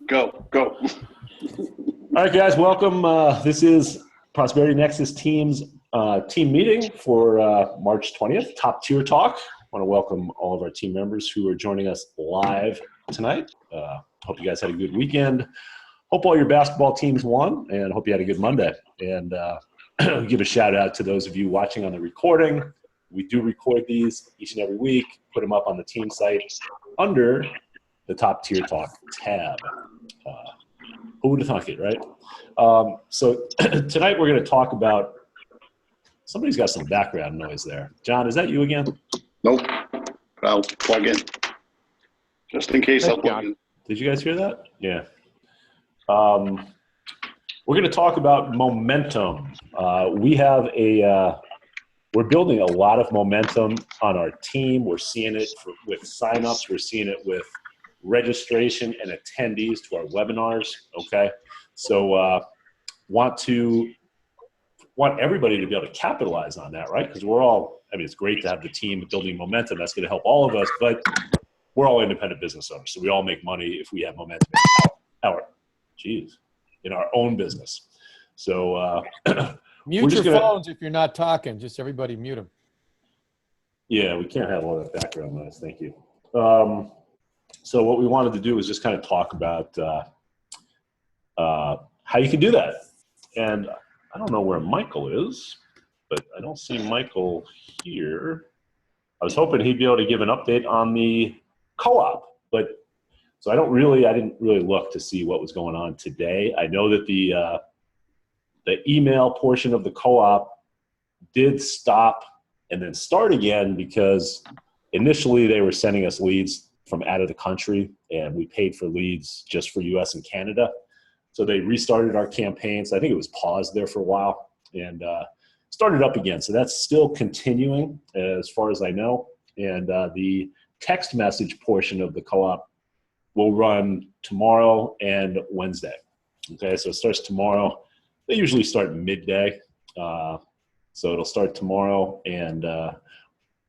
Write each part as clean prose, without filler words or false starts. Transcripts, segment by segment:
Go. All right, guys, welcome. This is Prosperity Nexus Team's team meeting for March 20th, Top Tier Talk. I want to welcome all of our team members who are joining us live tonight. Hope you guys had a good weekend. Hope all your basketball teams won, and hope you had a good Monday. And give a shout out to those of you watching on the recording. We do record these each and every week, put them up on the team site under the Top Tier Talk tab. Who would have thunk it, right? So tonight we're going to talk about, somebody's got some background noise there. John, is that you again? Nope. I'll plug in. Just in case I'll plug in. Did you guys hear that? Yeah. We're going to talk about momentum. We're building a lot of momentum on our team. We're seeing it with signups. We're seeing it with registration and attendees to our webinars. Okay. So want everybody to be able to capitalize on that, right? Because it's great to have the team building momentum. That's going to help all of us, but we're all independent business owners. So we all make money if we have momentum in our own business. So mute your phones if you're not talking. Just everybody mute them. Yeah, we can't have all that background noise. Thank you. So what we wanted to do is just kind of talk about how you can do that. And I don't know where Michael is, but I don't see Michael here. I was hoping he'd be able to give an update on the co-op, but so I didn't really look to see what was going on today. I know that the email portion of the co-op did stop and then start again because initially they were sending us leads from out of the country, and we paid for leads just for US and Canada. So they restarted our campaigns. I think it was paused there for a while and started up again. So that's still continuing as far as I know. And the text message portion of the co-op will run tomorrow and Wednesday. Okay, so it starts tomorrow. They usually start midday. So it'll start tomorrow and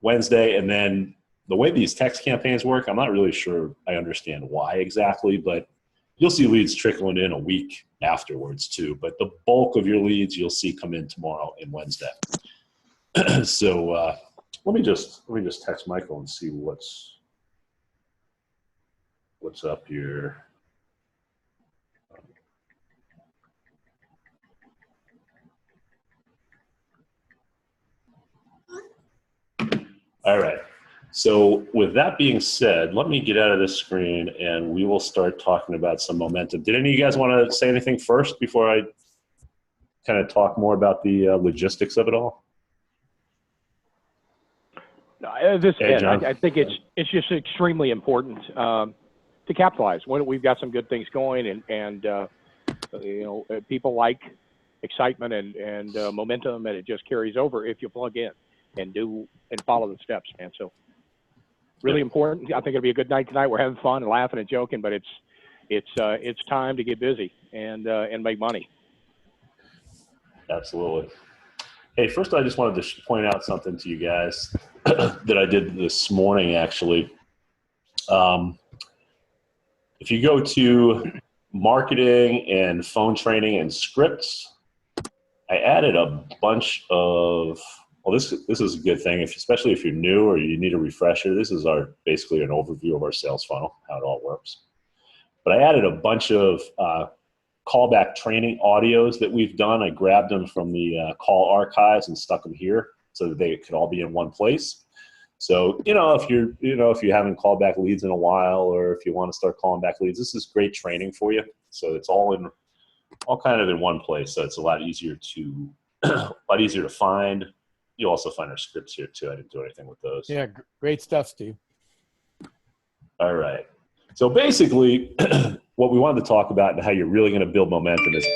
Wednesday, and then the way these text campaigns work, I'm not really sure I understand why exactly, but you'll see leads trickling in a week afterwards too. But the bulk of your leads you'll see come in tomorrow and Wednesday. So let me just text Michael and see what's up here. All right. So with that being said, let me get out of this screen and we will start talking about some momentum. Did any of you guys want to say anything first before I kind of talk more about the logistics of it all? I think it's just extremely important to capitalize. We've got some good things going, and people like excitement and momentum, and it just carries over if you plug in and follow the steps, man. So really important. I think it'll be a good night tonight. We're having fun and laughing and joking, but it's time to get busy and make money. Absolutely. Hey, first I just wanted to point out something to you guys that I did this morning, actually. If you go to marketing and phone training and scripts, I added a bunch of, well, this is a good thing, especially if you're new or you need a refresher. This is basically an overview of our sales funnel, how it all works. But I added a bunch of callback training audios that we've done. I grabbed them from the call archives and stuck them here so that they could all be in one place. So, if you haven't called back leads in a while, or if you want to start calling back leads, this is great training for you. So it's all kind of in one place. So it's a lot easier to find. You'll also find our scripts here too. I didn't do anything with those. Yeah, great stuff, Steve. All right. So basically, what we wanted to talk about and how you're really going to build momentum is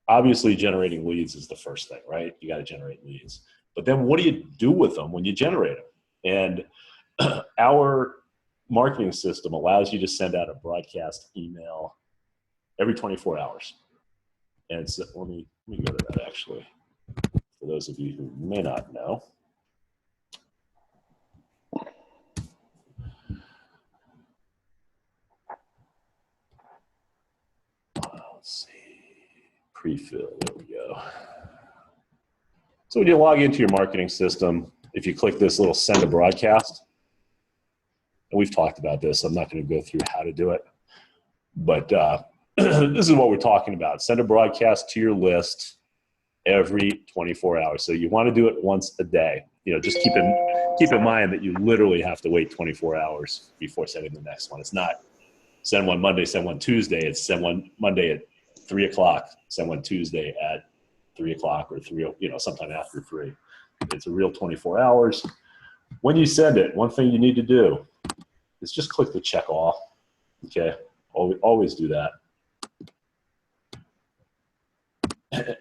obviously generating leads is the first thing, right? You got to generate leads. But then what do you do with them when you generate them? And our marketing system allows you to send out a broadcast email every 24 hours. And so let me go to that actually. For those of you who may not know. Let's see, pre-fill, there we go. So when you log into your marketing system, if you click this little send a broadcast, and we've talked about this, I'm not going to go through how to do it, but this is what we're talking about. Send a broadcast to your list every 24 hours. So you want to do it once a day. You know, just keep in mind that you literally have to wait 24 hours before sending the next one. It's not send one Monday, send one Tuesday. It's send one Monday at 3 o'clock, send one Tuesday at 3 o'clock or 3, you know, sometime after 3. It's a real 24 hours. When you send it, one thing you need to do is just click the check off. Okay, always do that.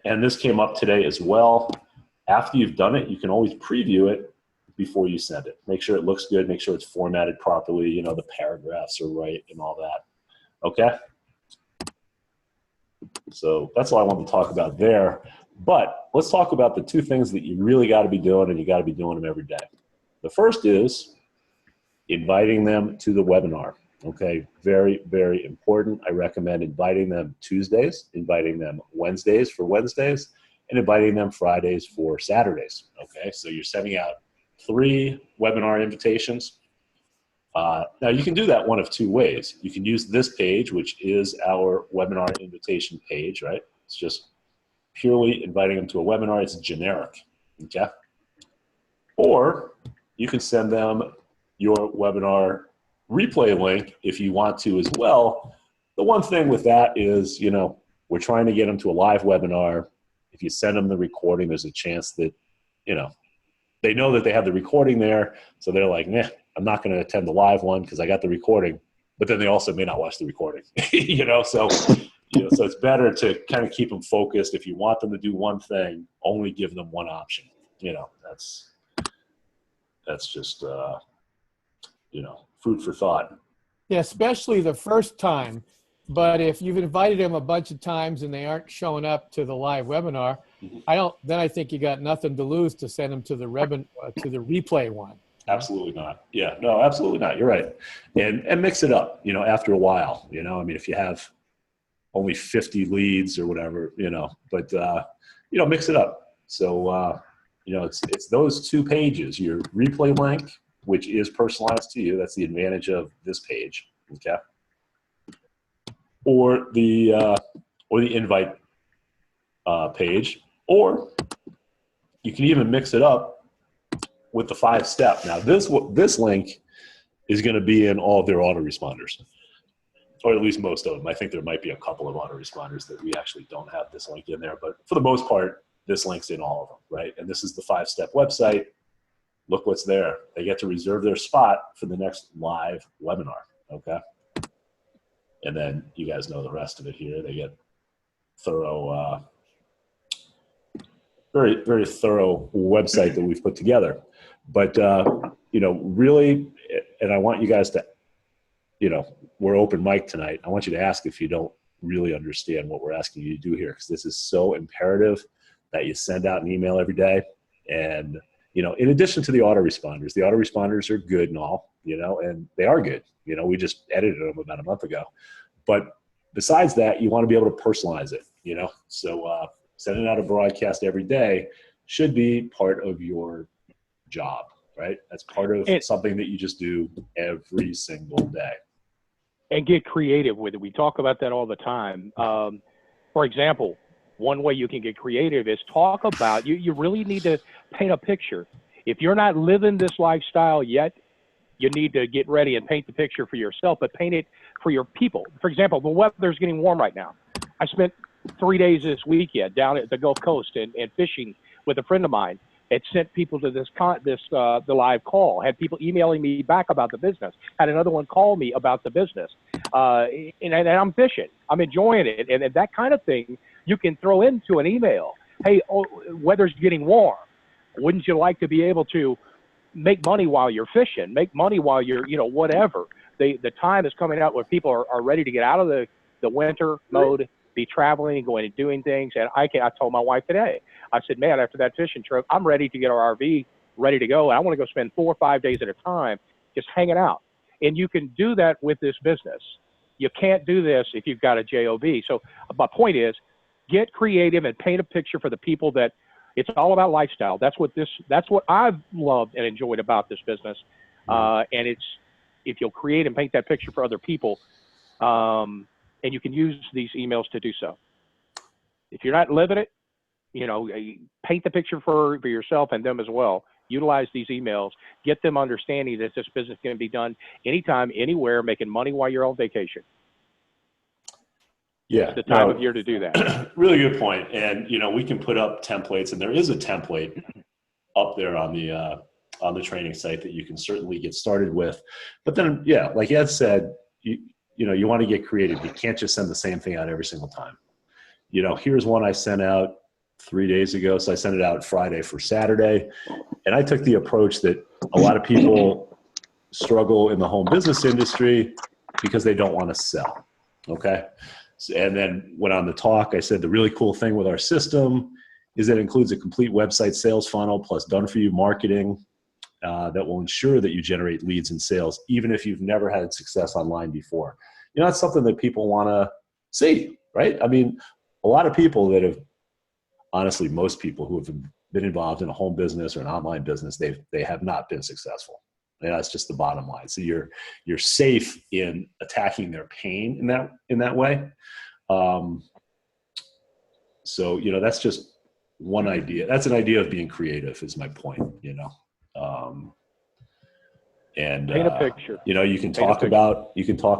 And this came up today as well. After you've done it, you can always preview it before you send it. Make sure it looks good. Make sure it's formatted properly. You know, the paragraphs are right and all that. Okay? So that's all I want to talk about there. But let's talk about the two things that you really got to be doing, and you got to be doing them every day. The first is inviting them to the webinar. Okay, very, very important. I recommend inviting them Tuesdays, inviting them Wednesdays for Wednesdays, and inviting them Fridays for Saturdays. Okay, so you're sending out 3 webinar invitations. Now you can do that one of 2 ways. You can use this page, which is our webinar invitation page, right? It's just purely inviting them to a webinar. It's generic, okay? Or you can send them your webinar replay link if you want to as well. The one thing with that is, you know, we're trying to get them to a live webinar. If you send them the recording, there's a chance that, you know, they know that they have the recording there, so they're like, nah, I'm not going to attend the live one because I got the recording, but then they also may not watch the recording, you know, so it's better to kind of keep them focused. If you want them to do one thing, only give them one option. You know, that's just, you know, food for thought. Yeah, especially the first time. But if you've invited them a bunch of times and they aren't showing up to the live webinar, then I think you got nothing to lose to send them to the replay one. Absolutely not. Yeah, no, absolutely not. You're right. And mix it up, you know, after a while, you know, I mean, if you have only 50 leads or whatever, you know, but, you know, mix it up. So, you know, it's those 2 pages, your replay link, which is personalized to you. That's the advantage of this page, okay? Or the invite page, or you can even mix it up with the 5-step. Now, this link is going to be in all of their autoresponders, or at least most of them. I think there might be a couple of autoresponders that we actually don't have this link in there, but for the most part, this link's in all of them, right? And this is the 5-step website. Look what's there. They get to reserve their spot for the next live webinar, okay? And then you guys know the rest of it here. They get thorough, very, very thorough website that we've put together. But, you know, really, and I want you guys to, you know, we're open mic tonight. I want you to ask if you don't really understand what we're asking you to do here, because this is so imperative that you send out an email every day. And, you know, in addition to the autoresponders are good and all, you know, and they are good. You know, we just edited them about a month ago. But besides that, you want to be able to personalize it, you know. So sending out a broadcast every day should be part of your job, right? That's part of something that you just do every single day. And get creative with it. We talk about that all the time. For example, one way you can get creative is talk about, you really need to paint a picture. If you're not living this lifestyle yet, you need to get ready and paint the picture for yourself, but paint it for your people. For example, the weather's getting warm right now. I spent 3 days this weekend down at the Gulf Coast and fishing with a friend of mine. It sent people to the live call, had people emailing me back about the business, had another one call me about the business. And I'm fishing. I'm enjoying it. And that kind of thing you can throw into an email. Hey, weather's getting warm. Wouldn't you like to be able to make money while you're fishing, make money while you're, you know, whatever. The time is coming out where people are ready to get out of the winter mode, be traveling and going and doing things. And I told my wife today, I said, man, after that fishing trip, I'm ready to get our RV ready to go. And I want to go spend 4 or 5 days at a time just hanging out. And you can do that with this business. You can't do this if you've got a job. So my point is, get creative and paint a picture for the people that it's all about lifestyle. That's what I've loved and enjoyed about this business. And it's, if you'll create and paint that picture for other people, and you can use these emails to do so. If you're not living it, paint the picture for yourself and them as well. Utilize these emails, get them understanding that this business can be done anytime, anywhere, making money while you're on vacation. Yeah, it's the time of year to do that. Really good point. And we can put up templates, and there is a template up there on the training site that you can certainly get started with. But then, yeah, like Ed said, you want to get creative. You can't just send the same thing out every single time. Here's one I sent out 3 days ago. So I sent it out Friday for Saturday. And I took the approach that a lot of people struggle in the home business industry because they don't want to sell. Okay. And then went on the talk. I said the really cool thing with our system is that it includes a complete website sales funnel plus done-for-you marketing that will ensure that you generate leads and sales, even if you've never had success online before. That's something that people want to see, right? I mean, a lot of people that have, honestly, most people who have been involved in a home business or an online business, they have not been successful. And that's just the bottom line. So you're safe in attacking their pain in that way. So that's just one idea. That's an idea of being creative, is my point. And paint a picture. You can talk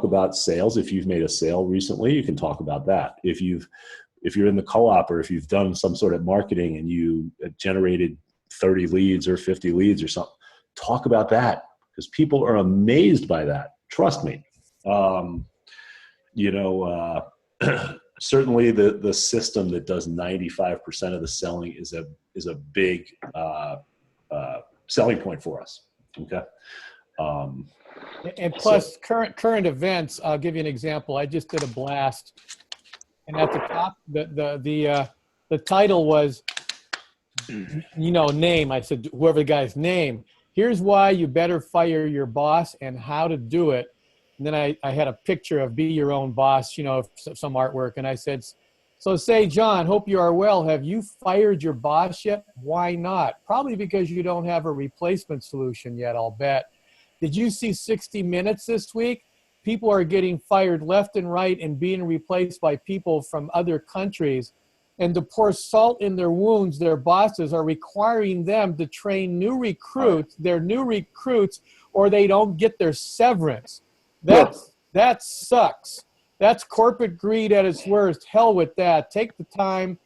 about sales. If you've made a sale recently, you can talk about that. If you're in the co-op, or if you've done some sort of marketing and you generated 30 leads or 50 leads or something, talk about that, because people are amazed by that. Trust me. Certainly the system that does 95% of the selling is a big selling point for us. Okay. And plus, current events. I'll give you an example. I just did a blast, and at the top, the title was, name. I said, whoever the guy's name. Here's why you better fire your boss and how to do it. And then I had a picture of be your own boss, some artwork. And I said, so say, John, hope you are well. Have you fired your boss yet? Why not? Probably because you don't have a replacement solution yet, I'll bet. Did you see 60 Minutes this week? People are getting fired left and right and being replaced by people from other countries. And to pour salt in their wounds, their bosses are requiring them to train new recruits, or they don't get their severance. That sucks. That's corporate greed at its worst. Hell with that. Take the time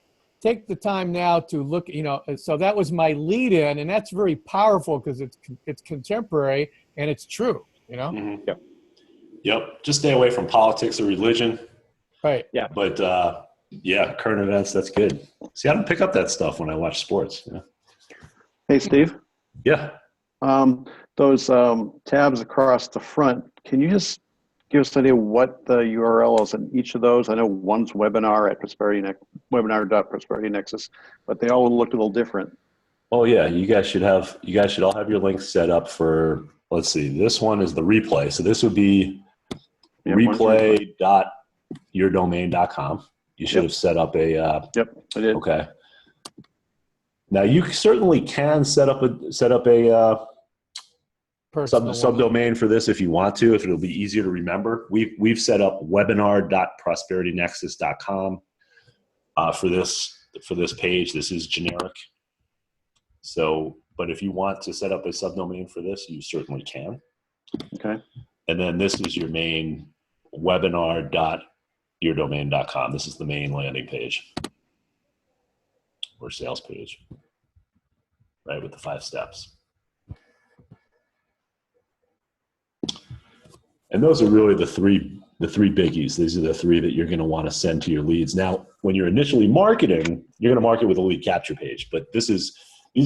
now to look, so that was my lead in, and that's very powerful because it's contemporary and it's true, Mm-hmm. Yep. Just stay away from politics or religion. Right. Yeah. But current events, that's good. See, I don't pick up that stuff when I watch sports. Yeah. Hey, Steve. Yeah. Those tabs across the front, can you just give us an idea what the URL is in each of those? I know one's webinar at webinar.prosperitynexus, but they all look a little different. Oh yeah, you guys should all have your links set up for, let's see, this one is the replay. So this would be replay.yourdomain.com. You should have set up a yep, I did. Okay. Now you certainly can set up a subdomain for this if you want to, if it'll be easier to remember. We've set up webinar.prosperitynexus.com for this page. This is generic. So, but if you want to set up a subdomain for this, you certainly can. Okay. And then this is your main webinar.yourdomain.com. This is the main landing page or sales page, right, with the 5 steps. And those are really the three biggies. These are the 3 that you're going to want to send to your leads. Now, when you're initially marketing, you're going to market with a lead capture page, but these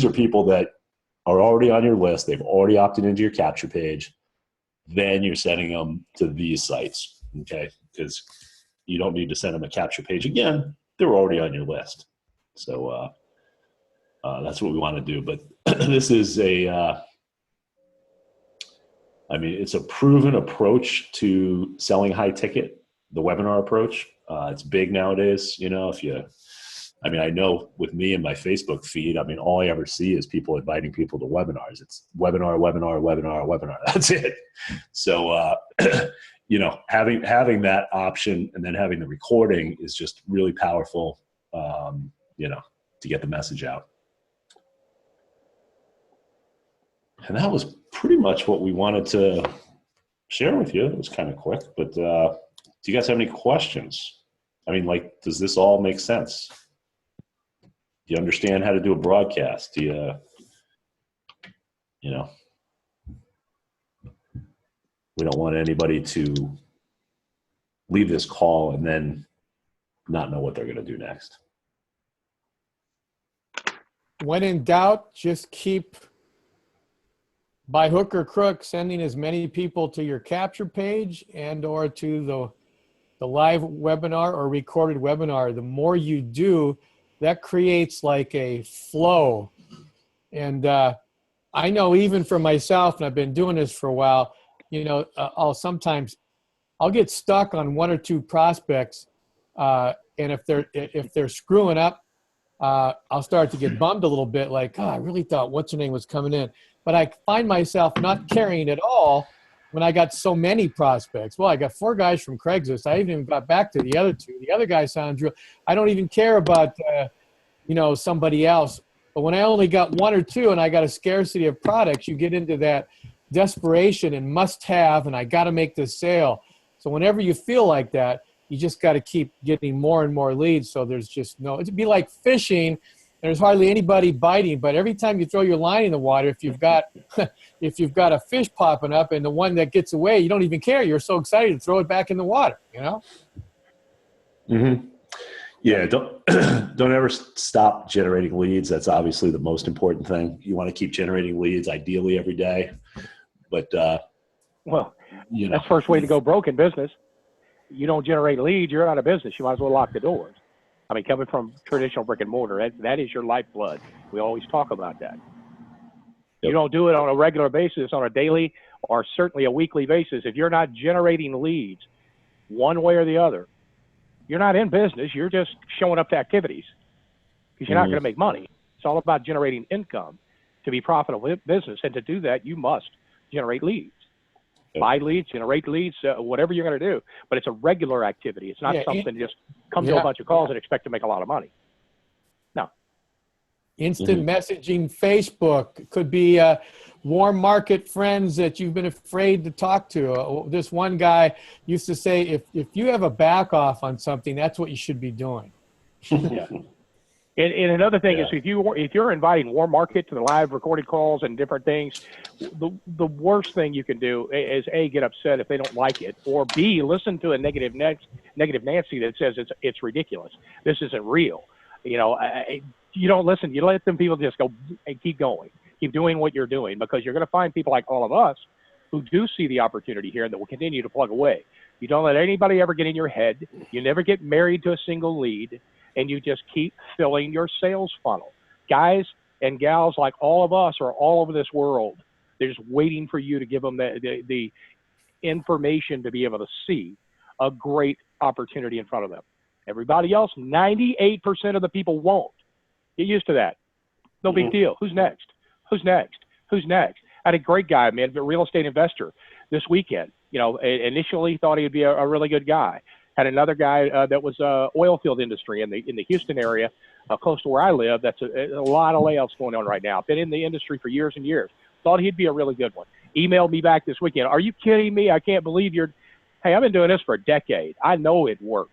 are people that are already on your list. They've already opted into your capture page. Then you're sending them to these sites, okay? Because you don't need to send them a capture page again. They're already on your list. So that's what we want to do. But this is a I mean, it's a proven approach to selling high ticket, the webinar approach. It's big nowadays. You know, I mean, I know with me and my Facebook feed, I mean, all I ever see is people inviting people to webinars. It's webinar, webinar, webinar, webinar. That's it. So, you know, having that option and then having the recording is just really powerful, you know, to get the message out. And that was pretty much what we wanted to share with you. It was kind of quick, but do you guys have any questions? I mean, like, does this all make sense? Do you understand how to do a broadcast? Do you know, we don't want anybody to leave this call and then not know what they're going to do next. When in doubt, just keep, by hook or crook, sending as many people to your capture page and or to the live webinar or recorded webinar. The more you do, that creates like a flow. And I know even for myself, and I've been doing this for a while, you know, I'll get stuck on one or two prospects, and if they're screwing up, I'll start to get bummed a little bit, like, oh, I really thought what's her name was coming in. But I find myself not caring at all when I got so many prospects. Well, I got 4 guys from Craigslist. I even got back to the other 2. The other guy sounds real. I don't even care about, you know, somebody else. But when I only got 1 or 2 and I got a scarcity of products, you get into that desperation and must have, and I got to make this sale. So whenever you feel like that, you just got to keep getting more and more leads. So there's just it'd be like fishing. There's hardly anybody biting, but every time you throw your line in the water, if you've got a fish popping up and the one that gets away, you don't even care. You're so excited to throw it back in the water, you know? Mm-hmm. Yeah, don't ever stop generating leads. That's obviously the most important thing. You want to keep generating leads, ideally every day. But well, you know, that's the first way to go broke in business. You don't generate leads, you're out of business. You might as well lock the doors. I mean, coming from traditional brick and mortar, that is your lifeblood. We always talk about that. Yep. You don't do it on a regular basis, on a daily or certainly a weekly basis. If you're not generating leads one way or the other, you're not in business. You're just showing up to activities because you're not going to make money. It's all about generating income to be profitable in business. And to do that, you must generate leads. Buy leads, generate leads, whatever you're going to do. But it's a regular activity. It's not something just come to a bunch of calls and expect to make a lot of money. No. Instant messaging, Facebook. Could be warm market friends that you've been afraid to talk to. This one guy used to say, if you have a back off on something, that's what you should be doing. Yeah. And another thing is, if you're inviting warm market to the live recorded calls and different things, the worst thing you can do is A, get upset if they don't like it, or B, listen to a negative Nancy that says it's ridiculous. This isn't real. You know, you don't listen. You let them people just go and keep going, keep doing what you're doing, because you're going to find people like all of us who do see the opportunity here and that will continue to plug away. You don't let anybody ever get in your head. You never get married to a single lead. And you just keep filling your sales funnel. Guys and gals like all of us are all over this world. They're just waiting for you to give them the information to be able to see a great opportunity in front of them. Everybody else, 98% of the people won't. Get used to that. No big deal. Who's next? Who's next? Who's next? I had a great guy, man, a real estate investor this weekend. You know, initially thought he would be a really good guy. Had another guy that was oil field industry in the Houston area, close to where I live. That's a lot of layoffs going on right now. Been in the industry for years and years. Thought he'd be a really good one. Emailed me back this weekend. Are you kidding me? I can't believe hey, I've been doing this for a decade. I know it works.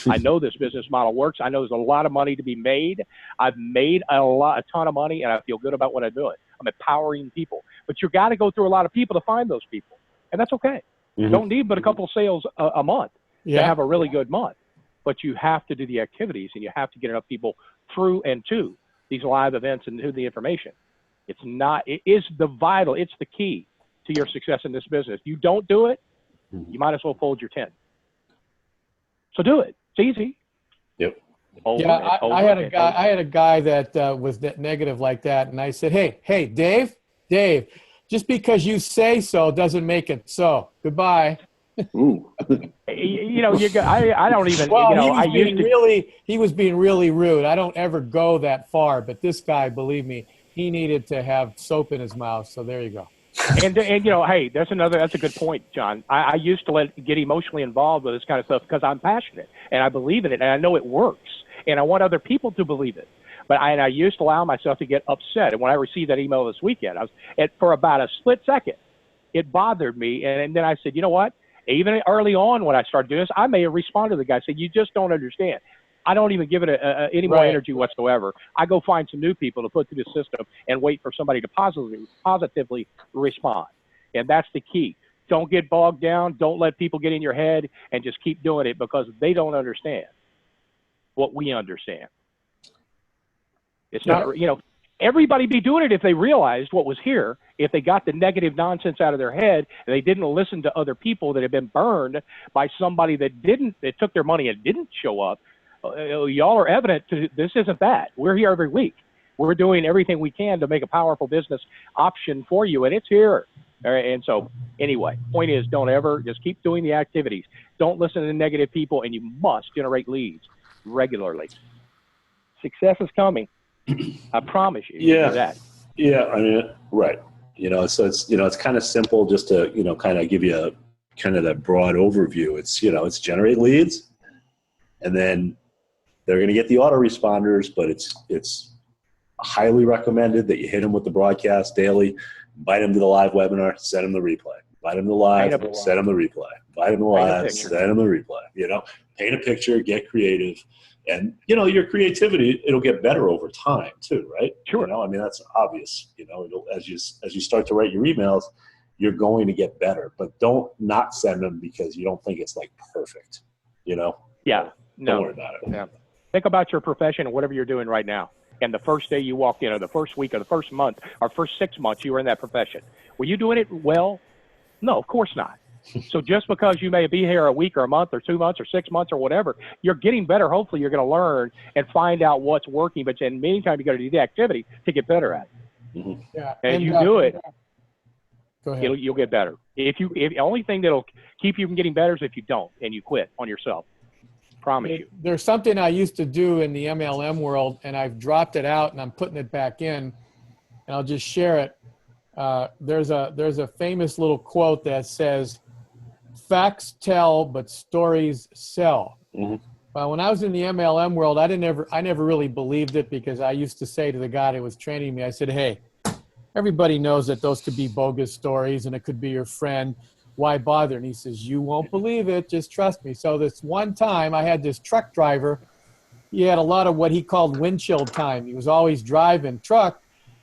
I know this business model works. I know there's a lot of money to be made. I've made a ton of money, and I feel good about what I'm doing. I'm empowering people. But you got to go through a lot of people to find those people, and that's okay. Don't need but a couple of sales a month to have a really good month. But you have to do the activities, and you have to get enough people through and to these live events and to the information. It is it's the key to your success in this business. You don't do it, you might as well fold your tent. So do it. It's easy. Yep. I had a guy that was negative like that, and I said, hey, Dave, Just because you say so doesn't make it so. Goodbye. Ooh. I don't even, Well, he was being really rude. I don't ever go that far, but this guy, believe me, he needed to have soap in his mouth. So there you go. And hey, that's a good point, John. I used to get emotionally involved with this kind of stuff because I'm passionate and I believe in it and I know it works and I want other people to believe it. But I used to allow myself to get upset. And when I received that email this weekend, for about a split second, it bothered me. And then I said, you know what? Even early on when I started doing this, I may have responded to the guy and said, you just don't understand. I don't even give it any more energy whatsoever. I go find some new people to put through the system and wait for somebody to positively respond. And that's the key. Don't get bogged down. Don't let people get in your head and just keep doing it because they don't understand what we understand. It's not, everybody be doing it if they realized what was here, if they got the negative nonsense out of their head and they didn't listen to other people that had been burned by somebody that took their money and didn't show up. Y'all are evident to this isn't that. We're here every week. We're doing everything we can to make a powerful business option for you, and it's here. All right, and so anyway, point is just keep doing the activities. Don't listen to the negative people, and you must generate leads regularly. Success is coming. I promise you. Yeah. That. Yeah. I mean, right. So it's kind of simple just to, kind of give you kind of that broad overview. It's generate leads and then they're going to get the autoresponders, but it's highly recommended that you hit them with the broadcast daily, invite them to the live webinar, send them the replay, invite them to the live, send them the replay, invite them to the live, send them the replay, paint a picture, get creative. And, your creativity, it'll get better over time too, right? Sure. I mean, that's obvious, as you start to write your emails, you're going to get better, but don't not send them because you don't think it's like perfect, Yeah. Don't worry about it. Yeah. Think about your profession and whatever you're doing right now. And the first day you walked in, or the first week, or the first month, or first 6 months you were in that profession. Were you doing it well? No, of course not. So just because you may be here a week or a month or 2 months or 6 months or whatever, you're getting better. Hopefully you're going to learn and find out what's working. But in the meantime, you got to do the activity to get better at it. Mm-hmm. Yeah. As you do it, go ahead. You'll get better. If the only thing that'll keep you from getting better is if you don't and you quit on yourself. Promise you. There's something I used to do in the MLM world, and I've dropped it out, and I'm putting it back in, and I'll just share it. There's a famous little quote that says, "Facts tell, but stories sell." Mm-hmm. Well, when I was in the MLM world, I never really believed it because I used to say to the guy that was training me, I said, "Hey, everybody knows that those could be bogus stories, and it could be your friend. Why bother?" And he says, "You won't believe it. Just trust me." So this one time I had this truck driver. He had a lot of what he called windshield time. He was always driving truck,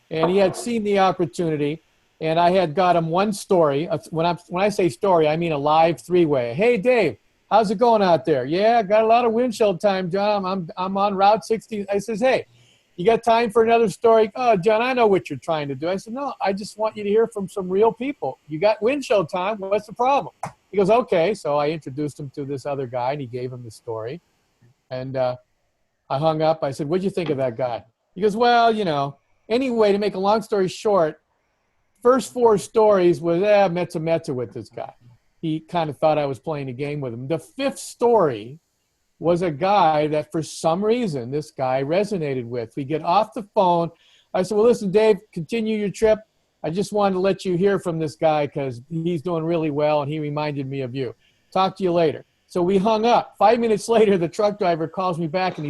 and he had seen the opportunity. And I had got him one story. When I say story, I mean a live three-way. "Hey, Dave, how's it going out there?" "Yeah, got a lot of windshield time, John. I'm on Route 60. I says, "Hey, you got time for another story?" "Oh, John, I know what you're trying to do." I said, "No, I just want you to hear from some real people. You got windshield time. What's the problem?" He goes, "Okay." So I introduced him to this other guy, and he gave him the story. And I hung up. I said, "What'd you think of that guy?" He goes, "Well, anyway, to make a long story short, first 4 stories was mezza with this guy. He kind of thought I was playing a game with him. The 5th story was a guy that for some reason this guy resonated with. We get off the phone. I said, "Well, listen, Dave, continue your trip. I just wanted to let you hear from this guy because he's doing really well and he reminded me of you. Talk to you later." So we hung up. 5 minutes later, the truck driver calls me back and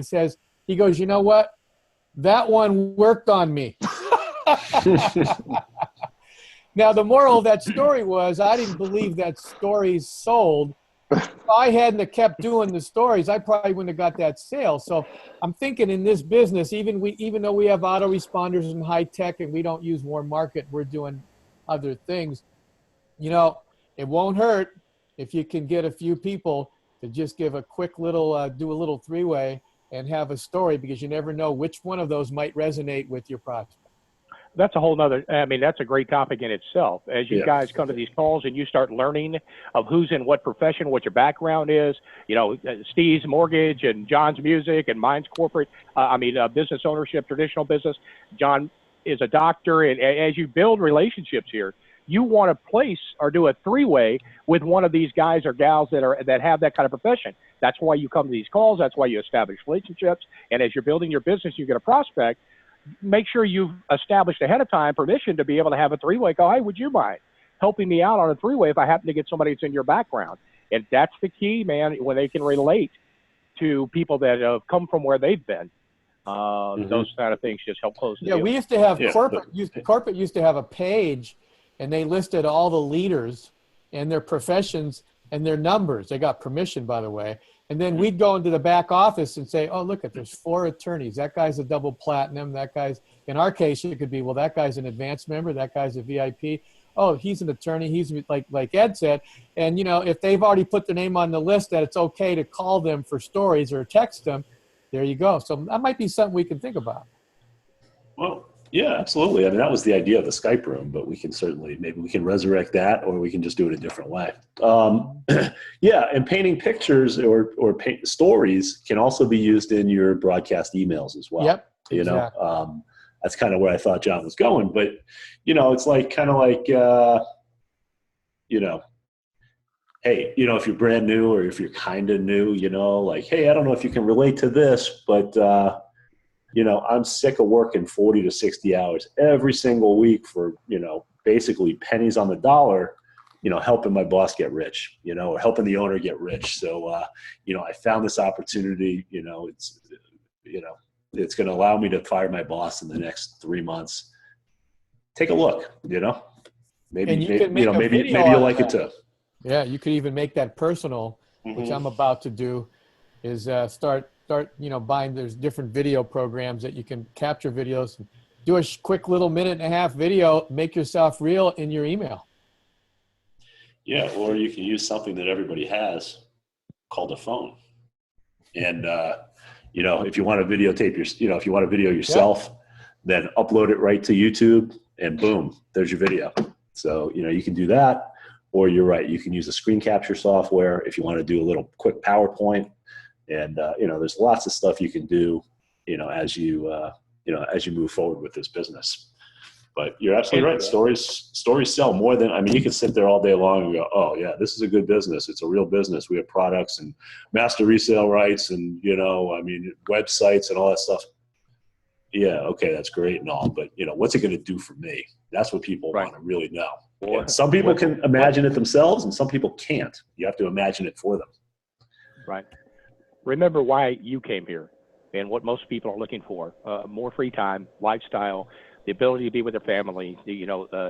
he goes, "You know what? That one worked on me." Now, the moral of that story was I didn't believe that stories sold. If I hadn't have kept doing the stories, I probably wouldn't have got that sale. So I'm thinking in this business, even though we have autoresponders and high tech and we don't use warm market, we're doing other things. It won't hurt if you can get a few people to just give a quick little, do a little three-way and have a story, because you never know which one of those might resonate with your prospect. That's a whole nother, that's a great topic in itself. As you guys come to these calls and you start learning of who's in what profession, what your background is, Steve's mortgage and John's music and mine's corporate, business ownership, traditional business. John is a doctor, and as you build relationships here, you want to place or do a three-way with one of these guys or gals that have that kind of profession. That's why you come to these calls. That's why you establish relationships. And as you're building your business, you get a prospect. Make sure you've established ahead of time permission to be able to have a three-way call. Hey, would you mind helping me out on a three-way if I happen to get somebody that's in your background? And that's the key, man, when they can relate to people that have come from where they've been. Those kind of things just help close the deal. We used to have corporate used to have a page, and they listed all the leaders and their professions and their numbers. They got permission, by the way. And then we'd go into the back office and say, oh, look, there's 4 attorneys. That guy's a double platinum. That guy's, in our case, it could be, well, that guy's an advanced member. That guy's a VIP. Oh, he's an attorney. He's like Ed said. And, if they've already put their name on the list that it's okay to call them for stories or text them, there you go. So that might be something we can think about. Well, yeah, absolutely. I mean, that was the idea of the Skype room, but we can certainly, maybe we can resurrect that, or we can just do it a different way. Yeah, and painting pictures or paint stories can also be used in your broadcast emails as well. Yep. Exactly. That's kind of where I thought John was going, but it's like kind of like hey, if you're brand new or if you're kind of new, like, hey, I don't know if you can relate to this, but I'm sick of working 40 to 60 hours every single week for, basically pennies on the dollar, helping my boss get rich, or helping the owner get rich. So, I found this opportunity, it's going to allow me to fire my boss in the next 3 months. Take a look, maybe you'll like it too. Yeah. You could even make that personal, which I'm about to do, is start, buying, there's different video programs that you can capture videos, and do a quick little 1.5-minute video, make yourself real in your email. Yeah. Or you can use something that everybody has called a phone. And, if you want to videotape if you want to video yourself, then upload it right to YouTube and boom, there's your video. So, you can do that, or you're right. You can use a screen capture software if you want to do a little quick PowerPoint. And, there's lots of stuff you can do, as you move forward with this business. But you're absolutely right. Stories sell more than, you can sit there all day long and go, oh yeah, this is a good business. It's a real business. We have products and master resale rights and, websites and all that stuff. Yeah. Okay. That's great and all, but what's it going to do for me? That's what people want to really know. And some people can imagine it themselves and some people can't. You have to imagine it for them. Right. Remember why you came here and what most people are looking for, more free time, lifestyle, the ability to be with their family,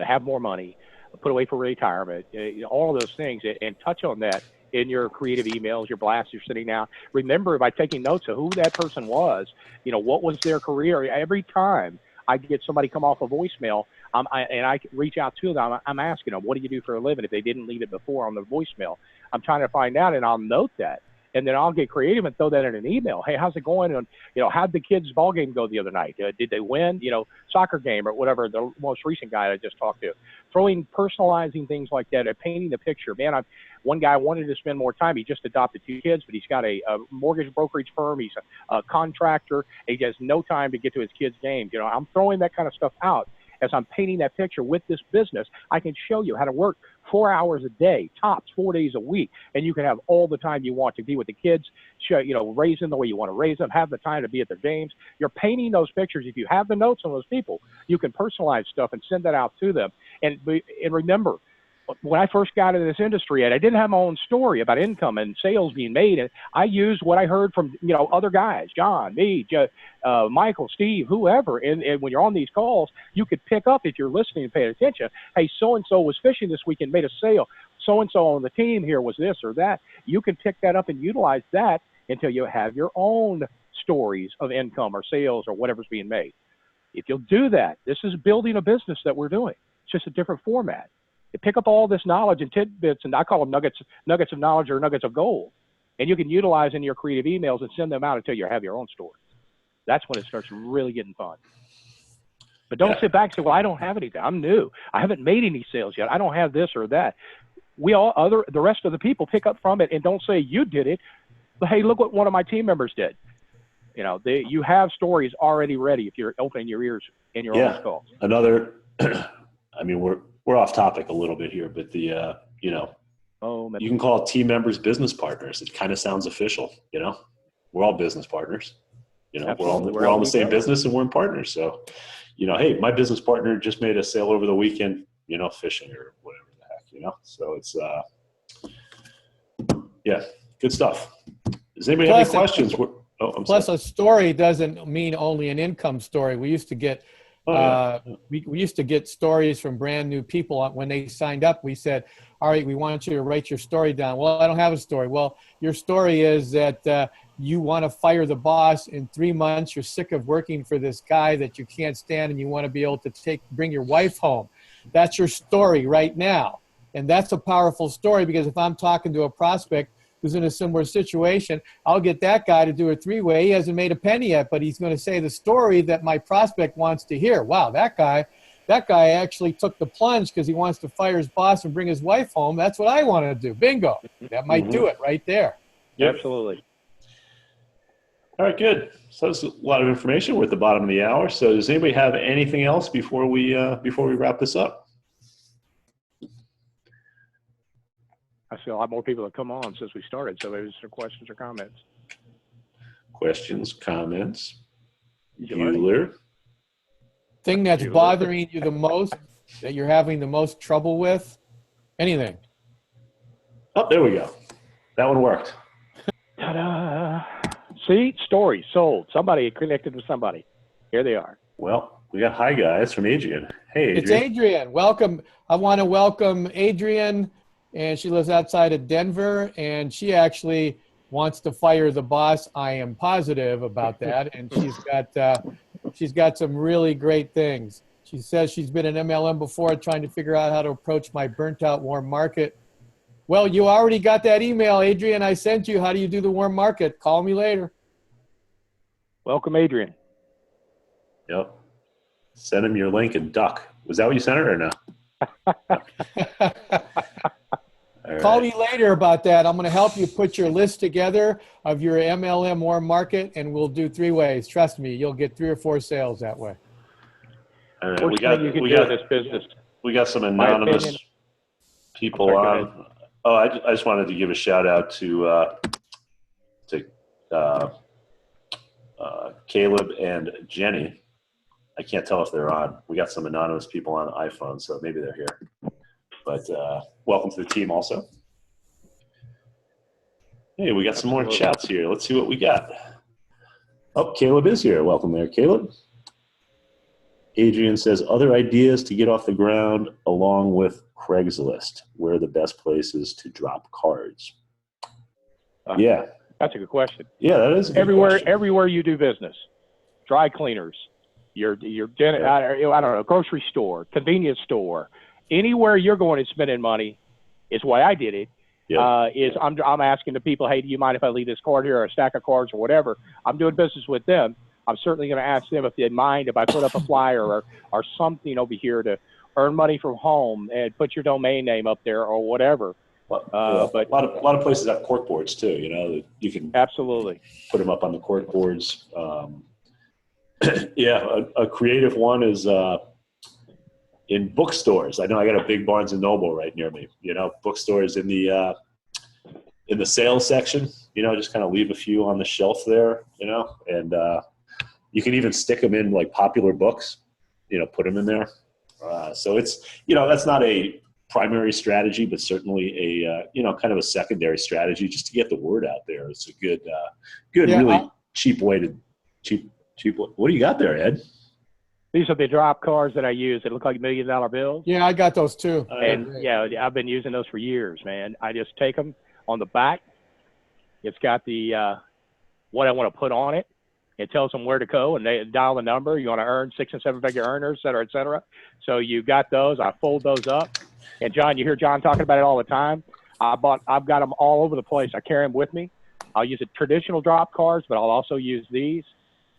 have more money, put away for retirement, all of those things, and touch on that in your creative emails, your blasts you're sending out. Remember, by taking notes of who that person was, what was their career. Every time I get somebody come off a voicemail, I reach out to them, I'm asking them, what do you do for a living? If they didn't leave it before on the voicemail, I'm trying to find out, and I'll note that. And then I'll get creative and throw that in an email. Hey, how's it going? And, how'd the kids' ball game go the other night? Did they win? Soccer game or whatever, the most recent guy I just talked to. Personalizing things like that and painting the picture. Man, one guy wanted to spend more time. He just adopted 2 kids, but he's got a mortgage brokerage firm. He's a contractor. He has no time to get to his kids' games. I'm throwing that kind of stuff out. As I'm painting that picture with this business, I can show you how to work 4 hours a day, tops 4 days a week, and you can have all the time you want to be with the kids, raise them the way you want to raise them, have the time to be at their games. You're painting those pictures. If you have the notes on those people, you can personalize stuff and send that out to them. And remember, when I first got into this industry, and I didn't have my own story about income and sales being made, and I used what I heard from other guys, John, me, Michael, Steve, whoever. And when you're on these calls, you could pick up, if you're listening and paying attention, hey, so and so was fishing this week and made a sale. So and so on the team here was this or that. You can pick that up and utilize that until you have your own stories of income or sales or whatever's being made. If you'll do that, this is building a business that we're doing. It's just a different format. You pick up all this knowledge and tidbits, and I call them nuggets of knowledge or nuggets of gold, and you can utilize in your creative emails and send them out until you have your own story. That's when it starts really getting fun. But don't sit back and say, well, I don't have anything. I'm new. I haven't made any sales yet. I don't have this or that. The rest of the people pick up from it and don't say you did it. But, hey, look what one of my team members did. You have stories already ready if you're opening your ears in your own calls. Another, I mean, we're off topic a little bit here, but the, you can call team members business partners. It kind of sounds official, we're all business partners, we're all in the same business and we're in partners. So, hey, my business partner just made a sale over the weekend, fishing or whatever the heck, so it's, good stuff. Does anybody have any questions? A story doesn't mean only an income story. We used to get, we used to get stories from brand new people when they signed up. We said, all right, we want you to write your story down. Well, I don't have a story. Well, your story is that you want to fire the boss in 3 months. You're sick of working for this guy that you can't stand, and you want to be able to bring your wife home. That's your story right now. And that's a powerful story, because if I'm talking to a prospect who's in a similar situation, I'll get that guy to do a 3-way. He hasn't made a penny yet, but he's going to say the story that my prospect wants to hear. Wow, that guy actually took the plunge because he wants to fire his boss and bring his wife home. That's what I want to do. Bingo. That might do it right there. Yep. Absolutely. All right, good. So that's a lot of information. We're at the bottom of the hour. So does anybody have anything else before we wrap this up? I see a lot more people have come on since we started, so maybe some questions or comments. Questions, comments? Bueller. Thing that's bothering you the most, that you're having the most trouble with? Anything? Oh, there we go. That one worked. Ta-da! See? Story sold. Somebody connected with somebody. Here they are. Well, we got hi guys from Adrian. Hey, Adrian. It's Adrian. Welcome. I want to welcome Adrian. And she lives outside of Denver, and she actually wants to fire the boss. I am positive about that, and she's got some really great things. She says she's been in MLM before, trying to figure out how to approach my burnt-out warm market. Well, you already got that email, Adrian. I sent you. How do you do the warm market? Call me later. Welcome, Adrian. Yep. Send him your link and duck. Was that what you sent her or no? Call me later about that. I'm going to help you put your list together of your MLM warm market, and we'll do 3 ways. Trust me, you'll get 3 or 4 sales that way. We got some anonymous people on. Oh, I just wanted to give a shout out to Caleb and Jenny. I can't tell if they're on. We got some anonymous people on iPhone, so maybe they're here. But welcome to the team also. Hey, we got some more chats here. Let's see what we got. Oh, Caleb is here. Welcome there, Caleb. Adrian says, other ideas to get off the ground along with Craigslist. Where are the best places to drop cards? Yeah. That's a good question. Yeah, that is a good question. Everywhere you do business. Dry cleaners, your I don't know, grocery store, convenience store. Anywhere you're going and spending money is why I did it. Yeah. I'm asking the people, hey, do you mind if I leave this card here or a stack of cards or whatever? I'm doing business with them. I'm certainly going to ask them if they mind if I put up a flyer or something over here to earn money from home and put your domain name up there or whatever. But a lot of places have cork boards too. That you can absolutely put them up on the cork boards. A creative one is in bookstores. I know I got a big Barnes and Noble right near me. Bookstores in the sales section. Just kind of leave a few on the shelf there. And you can even stick them in like popular books. Put them in there. So it's that's not a primary strategy, but certainly a kind of a secondary strategy just to get the word out there. It's a good, really cheap way to cheap. What do you got there, Ed? These are the drop cards that I use. They look like $1 million bills. Yeah, I got those too. And I've been using those for years, man. I just take them on the back. It's got the what I want to put on it. It tells them where to go, and they dial the number. You want to earn 6- and 7-figure earners, et cetera, et cetera. So you got those. I fold those up. And John, you hear John talking about it all the time. I've got them all over the place. I carry them with me. I'll use the traditional drop cards, but I'll also use these.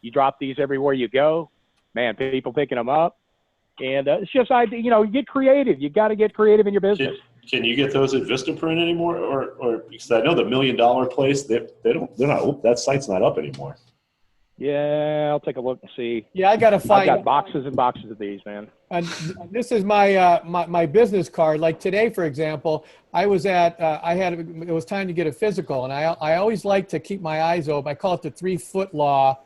You drop these everywhere you go. Man, people picking them up. And it's just, get creative. You got to get creative in your business. Can you get those at Vistaprint anymore? Or because I know the $1 Million place, they're not, that site's not up anymore. Yeah, I'll take a look and see. Yeah, I got to find. I've got boxes and boxes of these, man. And this is my, my business card. Like today, for example, I was at, it was time to get a physical, and I always like to keep my eyes open. I call it the 3-foot law,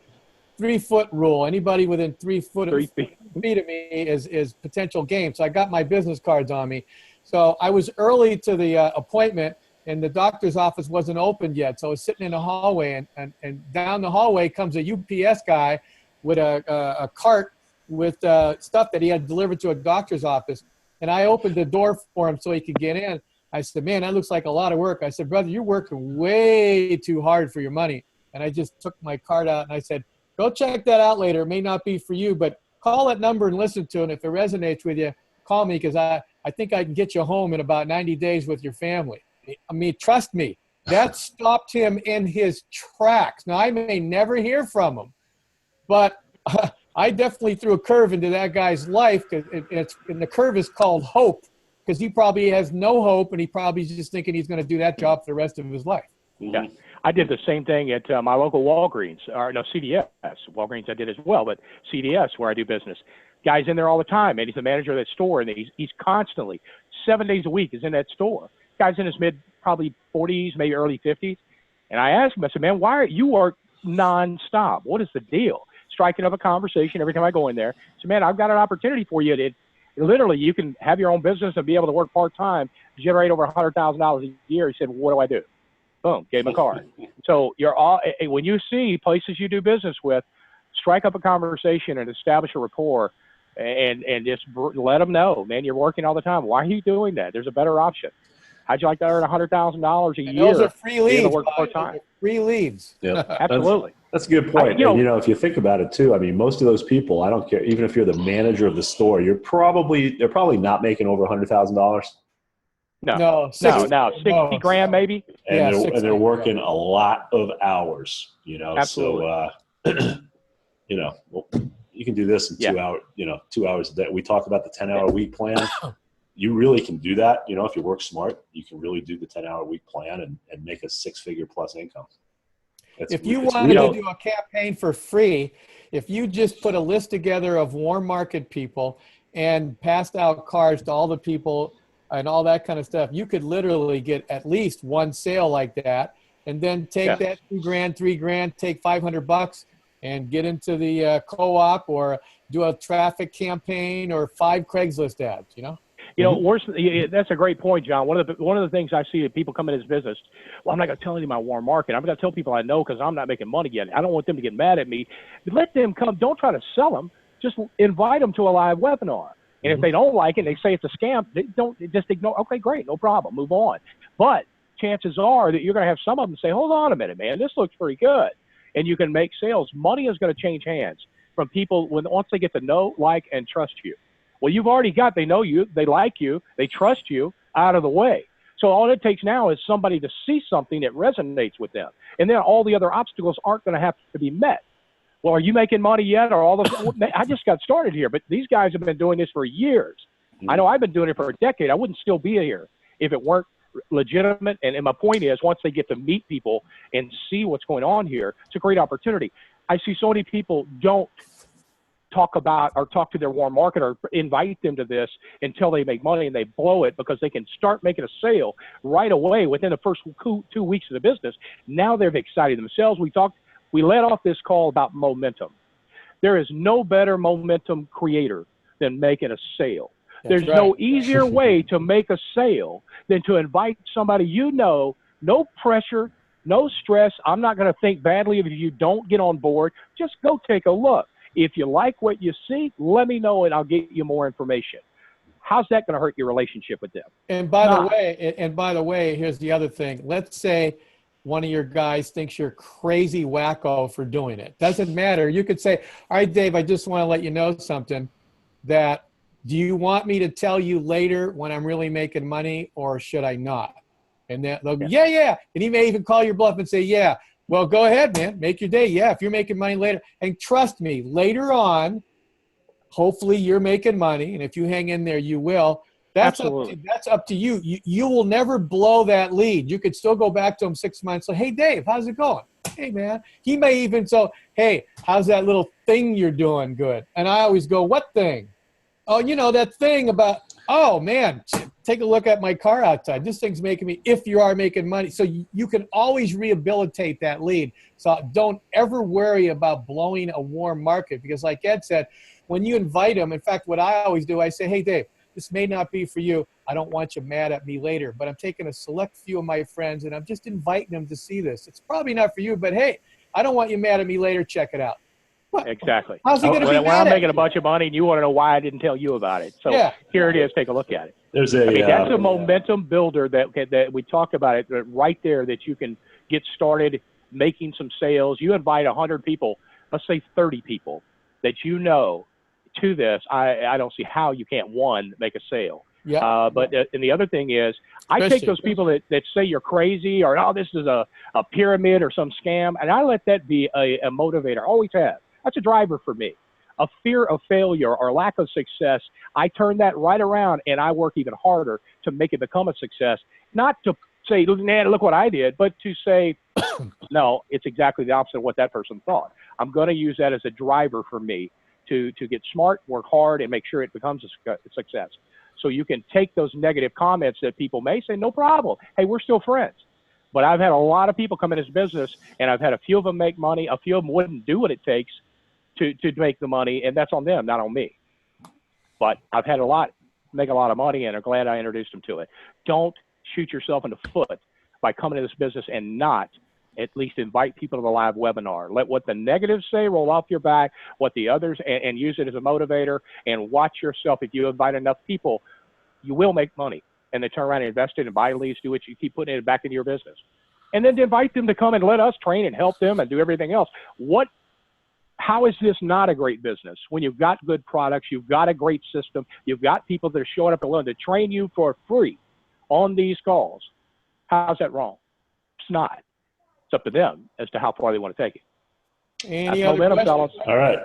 3-foot rule. Anybody within 3 feet of me is potential game. So I got my business cards on me. So I was early to the appointment, and the doctor's office wasn't opened yet. So I was sitting in the hallway, and down the hallway comes a UPS guy with a cart with stuff that he had delivered to a doctor's office. And I opened the door for him so he could get in. I said, man, that looks like a lot of work. I said, brother, you're working way too hard for your money. And I just took my card out and I said, go check that out later. It may not be for you, but call that number and listen to it. And if it resonates with you, call me, because I think I can get you home in about 90 days with your family. I mean, trust me, that stopped him in his tracks. Now, I may never hear from him, but I definitely threw a curve into that guy's life, and the curve is called hope, because he probably has no hope, and he probably is just thinking he's going to do that job for the rest of his life. Yeah, I did the same thing at my local Walgreens, or no, CDS. Walgreens I did as well, but CDS, where I do business. Guy's in there all the time, and he's the manager of that store, and he's constantly, 7 days a week, is in that store. Guy's in his probably 40s, maybe early 50s. And I asked him, I said, man, why are you nonstop? What is the deal? Striking up a conversation every time I go in there. I said, man, I've got an opportunity for you. Literally, you can have your own business and be able to work part-time, generate over $100,000 a year. He said, well, what do I do? Boom, gave him a card. So when you see places you do business with, strike up a conversation and establish a rapport, and just let them know, man, you're working all the time. Why are you doing that? There's a better option. How'd you like to earn $100,000 a year? Those are free leads. Work part-time. Free leads. Yeah, absolutely. That's a good point. And if you think about it too, I mean, most of those people, I don't care, even if you're the manager of the store, they're probably not making over $100,000. No, 60 grand maybe. And they're working a lot of hours, Absolutely. So, you can do this in 2 hours, 2 hours a day. We talk about the 10-hour week plan. You really can do that. If you work smart, you can really do the 10-hour week plan and make a 6-figure plus income. If you wanted to do a campaign for free, if you just put a list together of warm market people and passed out cards to all the people and all that kind of stuff, you could literally get at least one sale like that, and then take that $2 grand, $3 grand, take $500 and get into the co-op, or do a traffic campaign, or 5 Craigslist ads, That's a great point, John. One of the things I see that people come in this business, well, I'm not going to tell any of my warm market. I'm going to tell people I know, because I'm not making money yet. I don't want them to get mad at me. Let them come. Don't try to sell them. Just invite them to a live webinar. And if they don't like it, they say it's a scam, they don't just ignore. Okay, great, no problem, move on. But chances are that you're going to have some of them say, hold on a minute, man, this looks pretty good. And you can make sales. Money is going to change hands from people once they get to know, like, and trust you. Well, you've already they know you, they like you, they trust you, out of the way. So all it takes now is somebody to see something that resonates with them. And then all the other obstacles aren't going to have to be met. Well, are you making money yet? Or I just got started here, but these guys have been doing this for years. I know I've been doing it for a decade. I wouldn't still be here if it weren't legitimate. And my point is, once they get to meet people and see what's going on here, it's a great opportunity. I see so many people don't talk about or talk to their warm market or invite them to this until they make money, and they blow it because they can start making a sale right away within the first 2 weeks of the business. Now they've excited themselves. We let off this call about momentum. There is no better momentum creator than making a sale. There's no easier way to make a sale than to invite somebody no pressure, no stress. I'm not going to think badly of you don't get on board. Just go take a look. If you like what you see, let me know and I'll get you more information. How's that going to hurt your relationship with them? And by the way, here's the other thing. Let's say one of your guys thinks you're crazy wacko for doing it. Doesn't matter. You could say, all right, Dave, I just want to let you know something. That, do you want me to tell you later when I'm really making money, or should I not? And then they'll go, yeah. And he may even call your bluff and say, yeah. Well, go ahead, man. Make your day. Yeah, if you're making money later. And trust me, later on, hopefully you're making money. And if you hang in there, you will. That's up to you. You will never blow that lead. You could still go back to him 6 months and say, hey, Dave, how's it going? hey, man. He may even say, hey, how's that little thing you're doing good? And I always go, what thing? Oh, you know, that thing about, oh, man, take a look at my car outside. This thing's making me, if you are making money. So you can always rehabilitate that lead. So don't ever worry about blowing a warm market, because like Ed said, when you invite them, in fact, what I always do, I say, hey, Dave, this may not be for you. I don't want you mad at me later, but I'm taking a select few of my friends and I'm just inviting them to see this. It's probably not for you, but hey, I don't want you mad at me later. Check it out. What? Exactly. How's he going to be when mad I'm at making me? a bunch of money and you want to know why I didn't tell you about it. So Yeah. here it is. Take a look at it. There's a, I mean, that's a momentum builder that we talk about it right there, that you can get started making some sales. You invite 100 people, let's say 30 people that you know to this. I don't see how you can't, one, make a sale. Yeah. And the other thing is, I take those people that say you're crazy or, oh, this is a pyramid or some scam, and I let that be a motivator. Always have. That's a driver for me. A fear of failure or lack of success, I turn that right around and I work even harder to make it become a success. Not to say, man, look what I did, but to say, no, it's exactly the opposite of what that person thought. I'm going to use that as a driver for me to get smart, work hard, and make sure it becomes a success. So you can take those negative comments that people may say, no problem. Hey, we're still friends. But I've had a lot of people come in this business, and I've had a few of them make money. A few of them wouldn't do what it takes to make the money, and that's on them, not on me. But I've had make a lot of money, and I'm glad I introduced them to it. Don't shoot yourself in the foot by coming to this business and not at least invite people to the live webinar. Let what the negatives say roll off your back, what the others, and use it as a motivator, and watch yourself. If you invite enough people, you will make money. And they turn around and invest it and buy leads, do what you keep putting it back into your business. And then to invite them to come and let us train and help them and do everything else. How is this not a great business? When you've got good products, you've got a great system, you've got people that are showing up and willing to train you for free on these calls. How's that wrong? It's not. It's up to them as to how far they want to take it. Any other questions? Fellas. All right.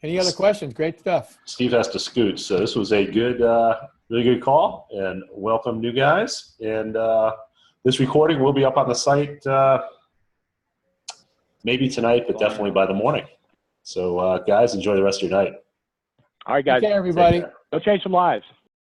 Any other questions? Great stuff. Steve has to scoot. So this was a good, really good call, and welcome new guys. And this recording will be up on the site maybe tonight, but definitely by the morning. So guys, enjoy the rest of your night. All right, guys. Take care, everybody. Go change some lives.